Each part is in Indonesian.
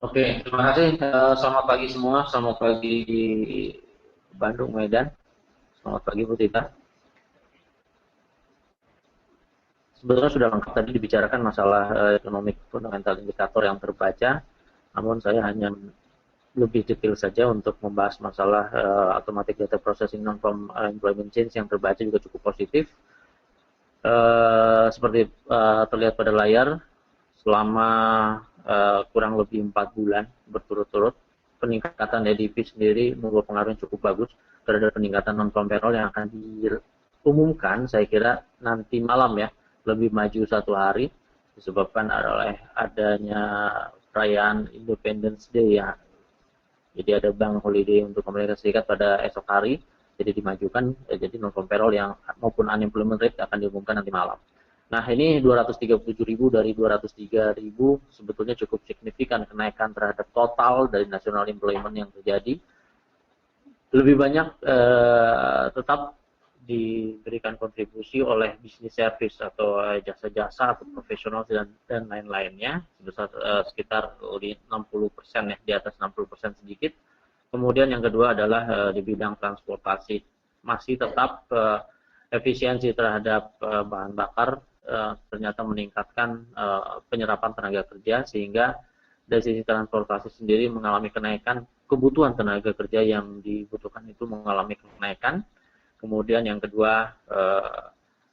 Oke, terima kasih. Selamat pagi semua. Selamat pagi di Bandung, Medan. Selamat pagi, Bu Tita. Sebetulnya sudah lengkap tadi dibicarakan masalah ekonomi fundamental indikator yang terbaca. Namun saya hanya lebih detail saja untuk membahas masalah automatic data processing non-farm employment change yang terbaca juga cukup positif. Seperti terlihat pada layar, selama kurang lebih 4 bulan berturut-turut, peningkatan EDP sendiri membawa pengaruh yang cukup bagus terhadap peningkatan non-farm payroll yang akan diumumkan, saya kira nanti malam ya, lebih maju satu hari, disebabkan oleh adanya perayaan Independence Day ya. Jadi ada bank holiday untuk Amerika Serikat pada esok hari, jadi dimajukan, jadi non-farm payroll yang maupun unemployment rate akan diumumkan nanti malam. Nah, ini 237.000 dari 203.000 sebetulnya cukup signifikan kenaikan terhadap total dari national employment yang terjadi. Lebih banyak tetap diberikan kontribusi oleh bisnis service atau jasa-jasa atau profesional dan lain-lainnya sebesar sekitar 60% ya, di atas 60% sedikit. Kemudian yang kedua adalah di bidang transportasi, masih tetap efisiensi terhadap bahan bakar ternyata meningkatkan penyerapan tenaga kerja, sehingga dari sisi transportasi sendiri mengalami kenaikan, kebutuhan tenaga kerja yang dibutuhkan itu mengalami kenaikan. Kemudian yang kedua,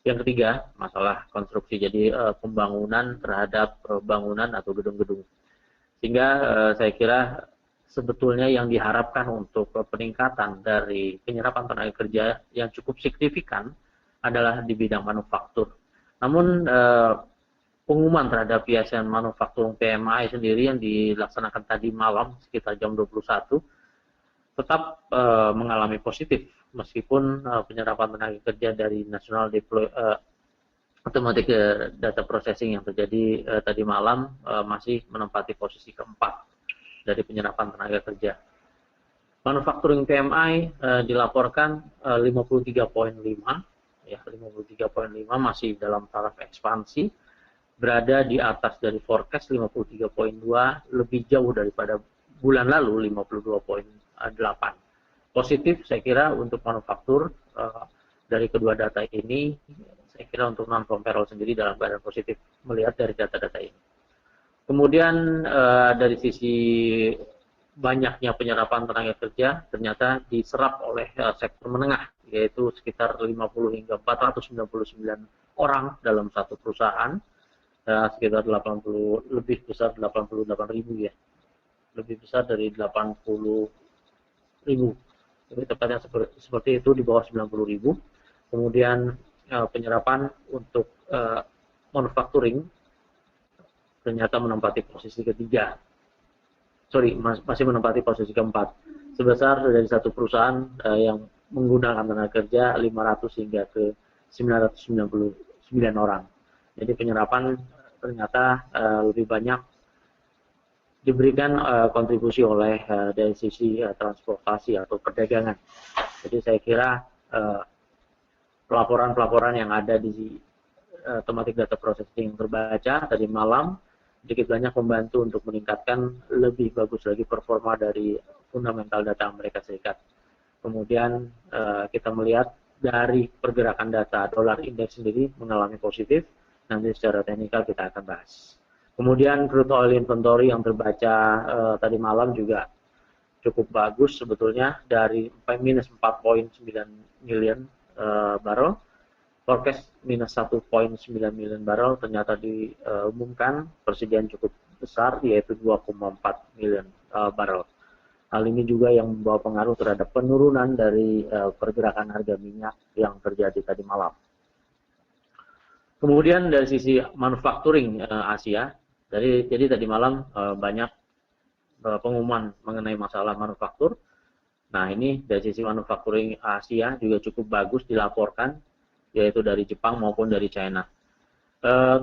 yang ketiga masalah konstruksi, jadi pembangunan terhadap bangunan atau gedung-gedung, sehingga saya kira sebetulnya yang diharapkan untuk peningkatan dari penyerapan tenaga kerja yang cukup signifikan adalah di bidang manufaktur. Namun pengumuman terhadap ISM manufaktur PMI sendiri yang dilaksanakan tadi malam sekitar jam 21 tetap mengalami positif, meskipun penyerapan tenaga kerja dari National Automatic Data Processing yang terjadi tadi malam masih menempati posisi keempat dari penyerapan tenaga kerja. Manufacturing PMI dilaporkan 53,5, ya 53,5 masih dalam taraf ekspansi, berada di atas dari forecast 53,2, lebih jauh daripada bulan lalu 52,8. Positif saya kira untuk manufaktur dari kedua data ini, saya kira untuk non-farm payroll sendiri dalam keadaan positif melihat dari data-data ini. Kemudian dari sisi banyaknya penyerapan tenaga kerja ternyata diserap oleh sektor menengah, yaitu sekitar 50 hingga 499 orang dalam satu perusahaan, sekitar 80, lebih besar 88.000 ya, lebih besar dari 80.000, lebih tepatnya seperti itu, di bawah 90.000. Kemudian penyerapan untuk manufacturing ternyata menempati posisi ketiga, masih menempati posisi keempat, sebesar dari satu perusahaan yang menggunakan tenaga kerja 500 hingga ke 999 orang. Jadi penyerapan ternyata lebih banyak diberikan kontribusi oleh dari sisi transportasi atau perdagangan. Jadi saya kira pelaporan-pelaporan yang ada di automatic data processing terbaca tadi malam sedikit banyak membantu untuk meningkatkan lebih bagus lagi performa dari fundamental data Amerika Serikat. Kemudian kita melihat dari pergerakan data dolar indeks sendiri mengalami positif, nanti secara teknikal kita akan bahas. Kemudian crude oil inventory yang terbaca tadi malam juga cukup bagus sebetulnya, dari minus 4,9 million barrel, forecast minus 1,9 million barrel ternyata diumumkan persediaan cukup besar, yaitu 2,4 million barrel. Hal ini juga yang membawa pengaruh terhadap penurunan dari pergerakan harga minyak yang terjadi tadi malam. Kemudian dari sisi manufacturing Asia, jadi tadi malam banyak pengumuman mengenai masalah manufaktur. Nah, ini dari sisi manufacturing Asia juga cukup bagus dilaporkan, yaitu dari Jepang maupun dari China.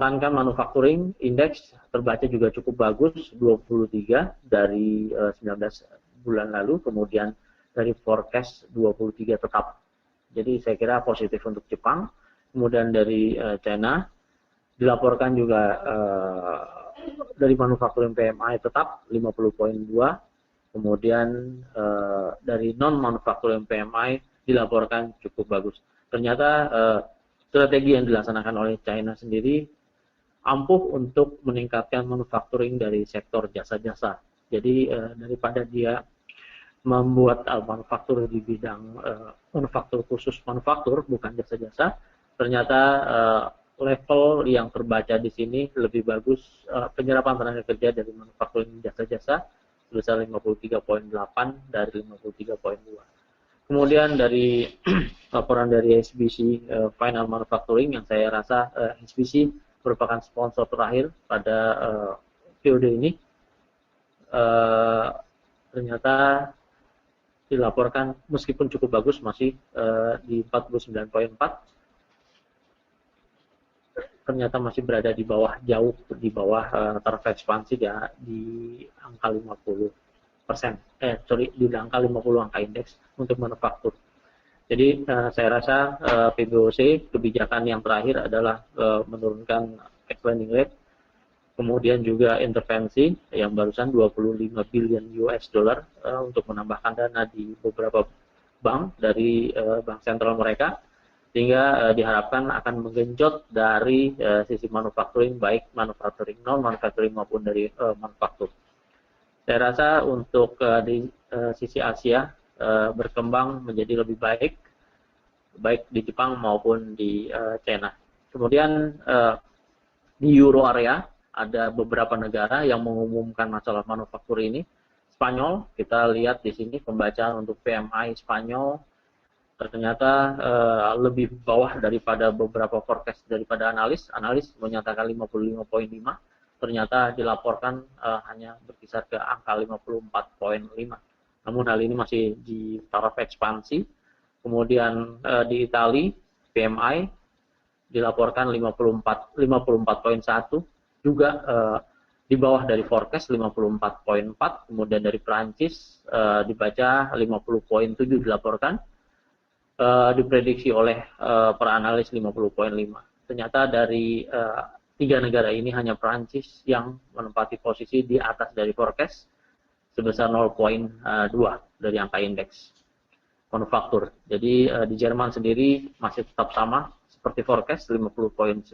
Tankan manufacturing index terbaca juga cukup bagus, 23 dari 19 bulan lalu, kemudian dari forecast 23 tetap. Jadi saya kira positif untuk Jepang. Kemudian dari China dilaporkan juga dari manufacturing PMI tetap 50,2, kemudian dari non manufacturing PMI dilaporkan cukup bagus. Ternyata strategi yang dilaksanakan oleh China sendiri ampuh untuk meningkatkan manufacturing dari sektor jasa-jasa. Jadi daripada dia membuat manufaktur di bidang manufaktur khusus manufaktur bukan jasa-jasa, ternyata level yang terbaca di sini lebih bagus penyerapan tenaga kerja dari manufakturing jasa-jasa sebesar 53,8 dari 53,2. Kemudian dari laporan dari SBC Final Manufacturing yang saya rasa SBC merupakan sponsor terakhir pada periode ini, ternyata dilaporkan meskipun cukup bagus masih di 49,4, ternyata masih berada di bawah, jauh di bawah taraf ekspansi ya, di angka 50%, di angka 50 angka indeks untuk manufaktur. Jadi saya rasa PBOC kebijakan yang terakhir adalah menurunkan expanding rate, kemudian juga intervensi yang barusan 25 billion US dollar untuk menambahkan dana di beberapa bank dari bank sentral mereka, sehingga diharapkan akan menggenjot dari sisi manufacturing, baik manufacturing non manufacturing maupun dari manufaktur. Saya rasa untuk di sisi Asia berkembang menjadi lebih baik di Jepang maupun di China. Kemudian di Euro area ada beberapa negara yang mengumumkan masalah manufaktur ini. Spanyol, kita lihat di sini pembacaan untuk PMI Spanyol ternyata lebih bawah daripada beberapa forecast daripada analis. Analis menyatakan 55,5, ternyata dilaporkan hanya berkisar ke angka 54,5. Namun hal ini masih di taraf ekspansi. Kemudian di Italia PMI dilaporkan 54,1, juga di bawah dari forecast 54,4. Kemudian dari Prancis dibaca 50,7 dilaporkan, diprediksi oleh para analis 50,5. Ternyata dari 3 negara ini hanya Prancis yang menempati posisi di atas dari forecast sebesar 0,2 dari angka indeks manufaktur. Jadi di Jerman sendiri masih tetap sama seperti forecast 50,9.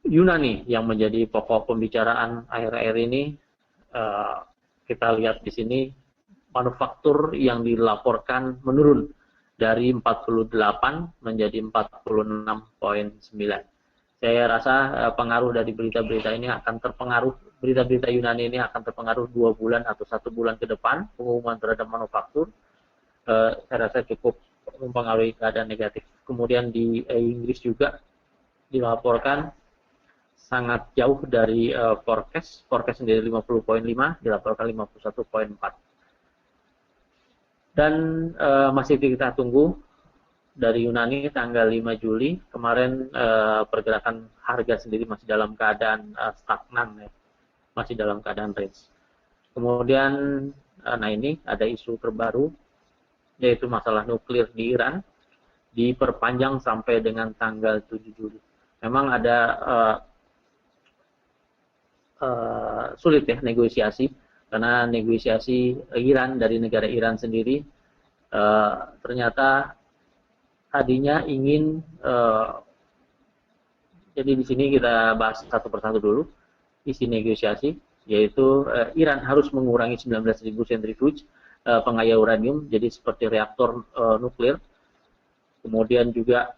Yunani yang menjadi pokok pembicaraan akhir-akhir ini, kita lihat di sini manufaktur yang dilaporkan menurun dari 48 menjadi 46,9. Saya rasa pengaruh dari berita-berita ini akan terpengaruh, berita-berita Yunani ini akan terpengaruh 2 bulan atau 1 bulan ke depan pengumuman terhadap manufaktur. Saya rasa cukup mempengaruhi keadaan negatif. Kemudian di Inggris juga dilaporkan sangat jauh dari forecast sendiri 50,5, dilaporkan 51,4. Dan masih kita tunggu dari Yunani tanggal 5 Juli, kemarin pergerakan harga sendiri masih dalam keadaan stagnan, ya. Masih dalam keadaan range. Kemudian, nah ini ada isu terbaru, yaitu masalah nuklir di Iran, diperpanjang sampai dengan tanggal 7 Juli. Memang ada sulit ya negosiasi, karena negosiasi Iran dari negara Iran sendiri ternyata tadinya ingin, jadi di sini kita bahas satu persatu dulu isi negosiasi, yaitu Iran harus mengurangi 19.000 centrifuge pengaya uranium, jadi seperti reaktor nuklir. Kemudian juga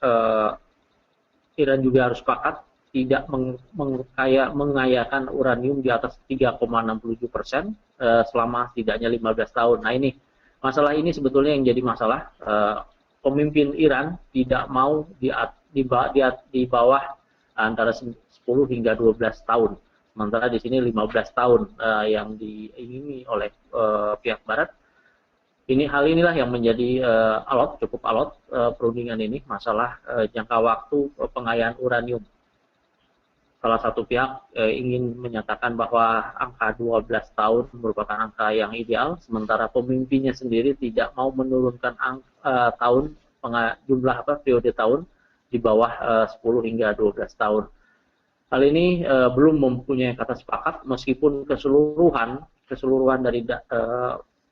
Iran juga harus sepakat tidak mengayakan uranium di atas 3,67% selama setidaknya 15 tahun. Nah ini, masalah ini sebetulnya yang jadi masalah. Pemimpin Iran tidak mau di bawah antara 10 hingga 12 tahun. Sementara di sini 15 tahun yang diingini oleh pihak Barat. Hal inilah yang menjadi cukup alot perundingan ini, masalah jangka waktu pengayaan uranium. Salah satu pihak ingin menyatakan bahwa angka 12 tahun merupakan angka yang ideal, sementara pemimpinnya sendiri tidak mau menurunkan jumlah periode tahun di bawah 10 hingga 12 tahun. Hal ini belum mempunyai kata sepakat meskipun keseluruhan dari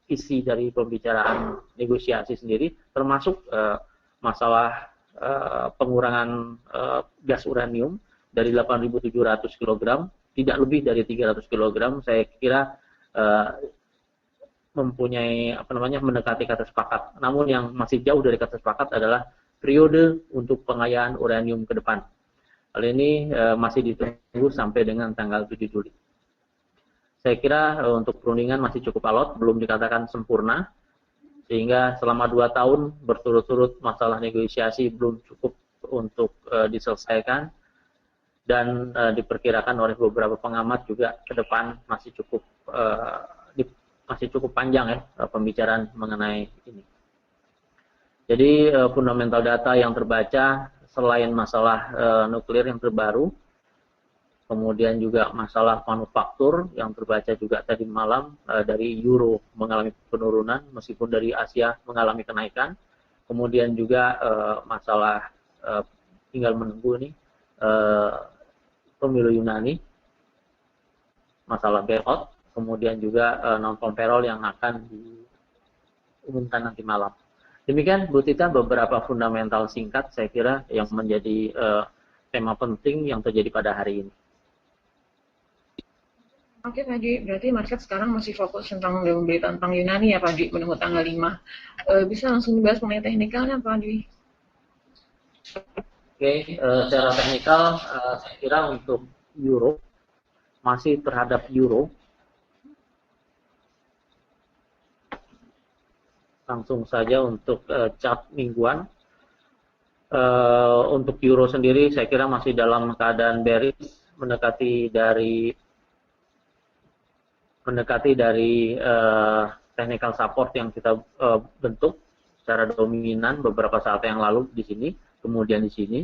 isi dari pembicaraan negosiasi sendiri termasuk masalah pengurangan gas uranium dari 8.700 kg tidak lebih dari 300 kg, saya kira mempunyai mendekati kata sepakat. Namun yang masih jauh dari kata sepakat adalah periode untuk pengayaan uranium ke depan. Hal ini masih ditunggu sampai dengan tanggal 7 Juli. Saya kira untuk perundingan masih cukup alot, belum dikatakan sempurna, sehingga selama 2 tahun berturut-turut masalah negosiasi belum cukup untuk diselesaikan, dan diperkirakan oleh beberapa pengamat juga ke depan masih cukup panjang ya pembicaraan mengenai ini. Jadi fundamental data yang terbaca selain masalah nuklir yang terbaru, kemudian juga masalah manufaktur yang terbaca juga tadi malam dari euro mengalami penurunan meskipun dari Asia mengalami kenaikan. Kemudian juga masalah tinggal menunggu nih pemilu Yunani, masalah bailout, kemudian juga non-farm payroll yang akan diumumkan nanti malam. Demikian Bu Tita beberapa fundamental singkat saya kira yang menjadi tema penting yang terjadi pada hari ini. Oke Pak Dwi, berarti market sekarang masih fokus tentang beli tentang Yunani ya Pak Dwi, menunggu tanggal 5. Bisa langsung dibahas mengenai teknikalnya Pak Dwi? Oke, secara teknikal saya kira untuk euro, masih terhadap euro, langsung saja untuk chart mingguan. Untuk euro sendiri saya kira masih dalam keadaan bearish, mendekati dari technical support yang kita bentuk secara dominan beberapa saat yang lalu di sini. Kemudian di sini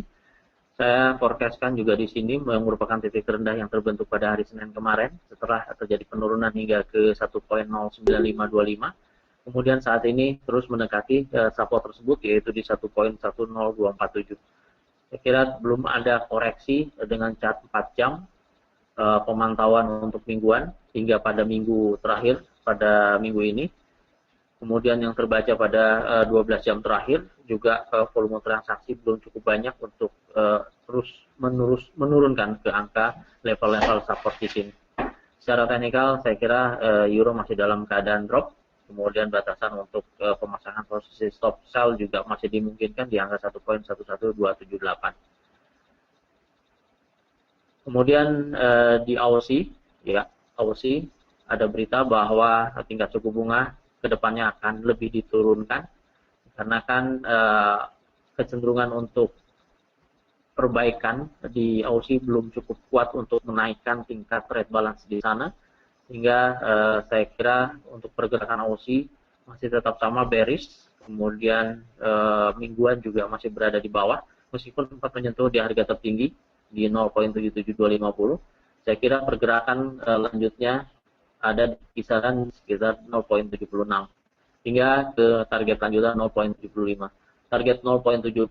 saya forecastkan juga di sini yang merupakan titik terendah yang terbentuk pada hari Senin kemarin setelah terjadi penurunan hingga ke 1.09525. Kemudian saat ini terus mendekati support tersebut yaitu di 1.10247. Saya kira belum ada koreksi dengan chart 4 jam pemantauan untuk mingguan hingga pada minggu terakhir pada minggu ini. Kemudian yang terbaca pada 12 jam terakhir juga volume transaksi belum cukup banyak untuk terus menurunkan ke angka level-level support di sini. Secara teknikal saya kira euro masih dalam keadaan drop, kemudian batasan untuk pemasangan posisi stop sell juga masih dimungkinkan di angka 1.11278. Kemudian di Aussie, ya Aussie ada berita bahwa tingkat suku bunga kedepannya akan lebih diturunkan karena kan kecenderungan untuk perbaikan di Aussie belum cukup kuat untuk menaikkan tingkat trade balance di sana, sehingga saya kira untuk pergerakan Aussie masih tetap sama bearish. Kemudian mingguan juga masih berada di bawah meskipun sempat menyentuh di harga tertinggi di 0.77250. Saya kira pergerakan lanjutnya ada di kisaran sekitar 0.76 hingga ke target lanjutan 0.75. Target 0.76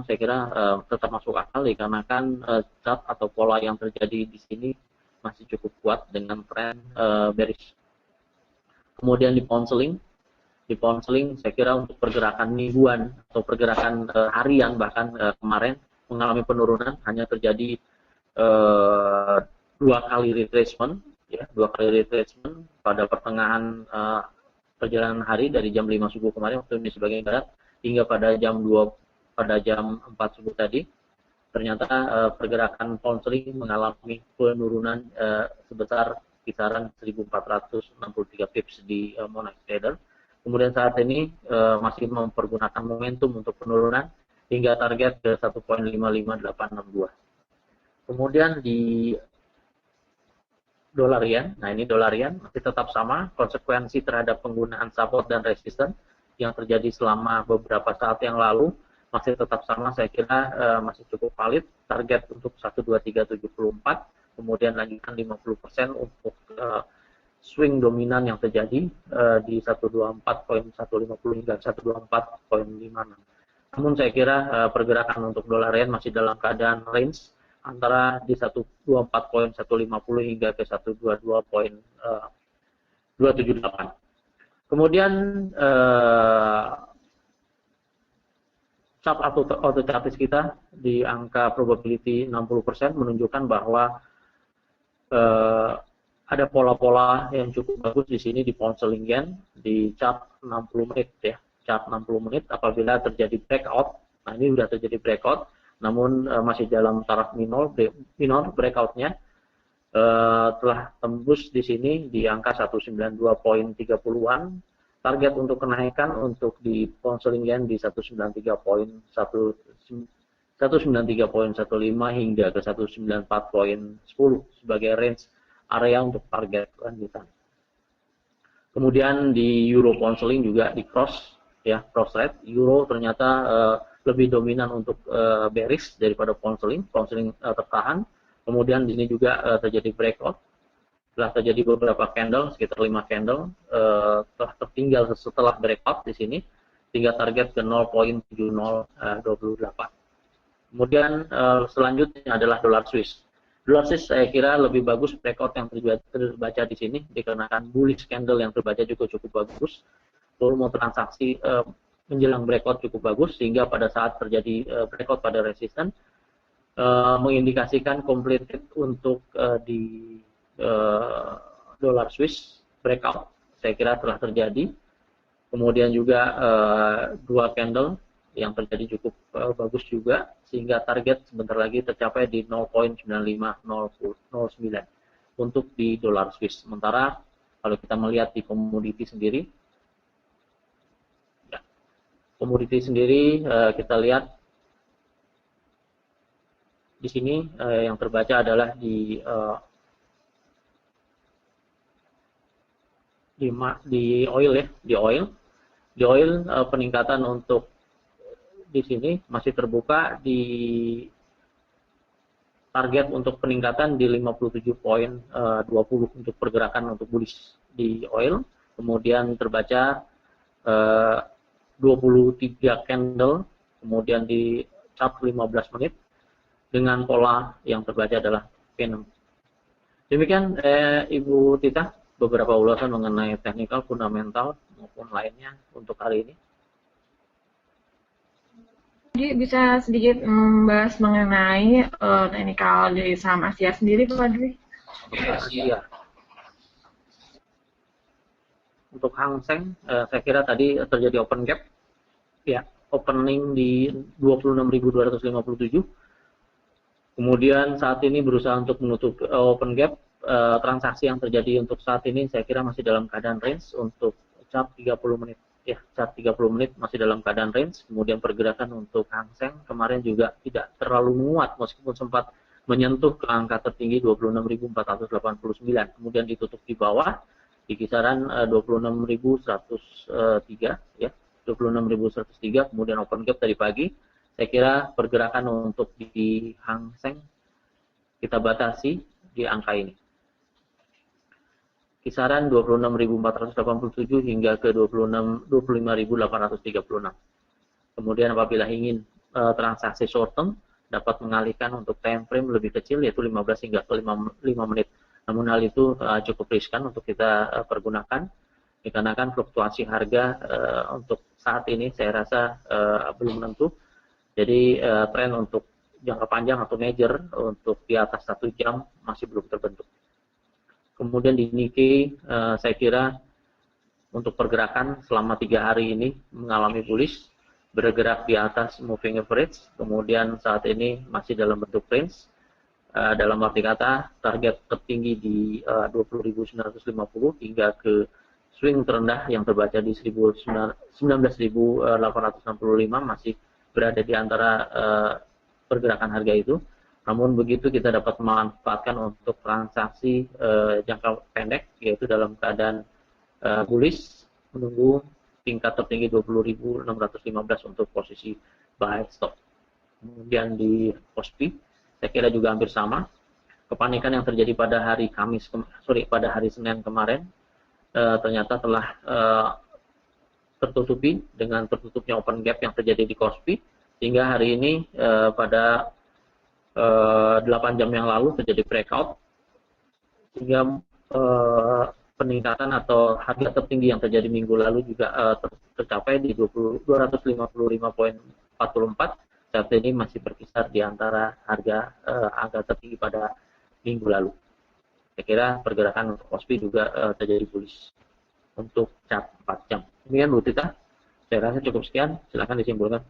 saya kira tetap masuk akal dikarenakan chart atau pola yang terjadi di sini masih cukup kuat dengan tren bearish. Kemudian di pound sterling saya kira untuk pergerakan mingguan atau pergerakan harian bahkan kemarin mengalami penurunan, hanya terjadi 2 kali retracement. Ya, 2 kali retracement pada pertengahan perjalanan hari dari jam 5 subuh kemarin waktu Indonesia bagian barat hingga pada jam 4 subuh tadi. Ternyata pergerakan pound sterling mengalami penurunan sebesar kisaran 1463 pips di Monex Trader. Kemudian saat ini masih mempergunakan momentum untuk penurunan hingga target ke 1.55862. Kemudian di dolar yen, nah ini dolar yen masih tetap sama, konsekuensi terhadap penggunaan support dan resistance yang terjadi selama beberapa saat yang lalu masih tetap sama, saya kira masih cukup valid, target untuk 12374, kemudian lanjutkan 50% untuk swing dominan yang terjadi di 124.150 hingga 124.56. Namun saya kira pergerakan untuk dolar yen masih dalam keadaan range antara di 124.150 hingga ke 122.278. Kemudian chart auto chartis kita di angka probability 60% menunjukkan bahwa ada pola-pola yang cukup bagus di sini di pound sterling yen di chart 60 menit ya. Chart 60 menit apabila terjadi breakout. Nah, ini sudah terjadi breakout namun masih dalam taraf minor breakoutnya telah tembus di sini di angka 192.30-an. Target untuk kenaikan untuk di pound sterling yen di 193.15 hingga ke 194.10 sebagai range area untuk target lanjutan. Kemudian di euro pound sterling juga di cross rate. Euro ternyata lebih dominan untuk bearish daripada pound sterling. Pound sterling tertahan. Kemudian di sini juga terjadi breakout. Setelah terjadi beberapa candle, sekitar 5 candle, telah tertinggal setelah breakout di sini, hingga target ke 0.7028. Kemudian selanjutnya adalah dolar Swiss. Dolar Swiss saya kira lebih bagus breakout yang terbaca di sini, dikarenakan bullish candle yang terbaca juga cukup bagus. Volume transaksi menjelang breakout cukup bagus, sehingga pada saat terjadi breakout pada resistance, mengindikasikan completed untuk di dolar Swiss breakout saya kira telah terjadi. Kemudian juga dua candle yang terjadi cukup bagus juga, sehingga target sebentar lagi tercapai di 0.9509 untuk di dolar Swiss. Sementara kalau kita melihat di komoditi sendiri, kita lihat di sini yang terbaca adalah di oil ya, di oil peningkatan untuk di sini masih terbuka di target untuk peningkatan di 57.20 untuk pergerakan untuk bullish di oil. Kemudian terbaca 23 candle, kemudian di chart 15 menit dengan pola yang terbaca adalah P6. Demikian Ibu Tita, beberapa ulasan mengenai teknikal, fundamental maupun lainnya untuk hari ini. Jadi bisa sedikit membahas mengenai teknikal dari saham Asia sendiri, Pak Dwi? Asia. Untuk Hang Seng, saya kira tadi terjadi open gap, ya, opening di 26.257. Kemudian saat ini berusaha untuk menutup open gap. Transaksi yang terjadi untuk saat ini saya kira masih dalam keadaan range untuk chart 30 menit. Ya, chart 30 menit masih dalam keadaan range. Kemudian pergerakan untuk Hang Seng kemarin juga tidak terlalu menguat meskipun sempat menyentuh ke angka tertinggi 26.489. Kemudian ditutup di bawah di kisaran 26.103 ya. 26.103, kemudian open gap tadi pagi. Saya kira pergerakan untuk di Hang Seng kita batasi di angka ini. Kisaran 26.487 hingga ke 25.836. Kemudian apabila ingin transaksi short term dapat mengalihkan untuk time frame lebih kecil yaitu 15 hingga ke 5 menit. Namun hal itu cukup riskan untuk kita pergunakan dikarenakan fluktuasi harga untuk saat ini saya rasa belum menentu. Jadi tren untuk jangka panjang atau major untuk di atas 1 jam masih belum terbentuk. Kemudian di Nikkei saya kira untuk pergerakan selama 3 hari ini mengalami bullish, bergerak di atas moving average, kemudian saat ini masih dalam bentuk range. Dalam arti kata target tertinggi di 20.950 hingga ke swing terendah yang terbaca di 19.865 masih berada di antara pergerakan harga itu. Namun begitu kita dapat memanfaatkan untuk transaksi jangka pendek, yaitu dalam keadaan bullish, menunggu tingkat tertinggi 20.615 untuk posisi buy stop. Kemudian di KOSPI, saya kira juga hampir sama. Kepanikan yang terjadi pada hari pada hari Senin kemarin ternyata telah tertutupi dengan tertutupnya open gap yang terjadi di KOSPI, sehingga hari ini pada 8 jam yang lalu terjadi breakout, sehingga peningkatan atau harga tertinggi yang terjadi minggu lalu juga tercapai di 255,44. Saat ini masih berkisar di antara harga angka tertinggi pada minggu lalu. Saya kira pergerakan untuk KOSPI juga terjadi bullish untuk chart 4 jam. Demikian Bu Tita, saya rasa cukup sekian, silakan disimpulkan.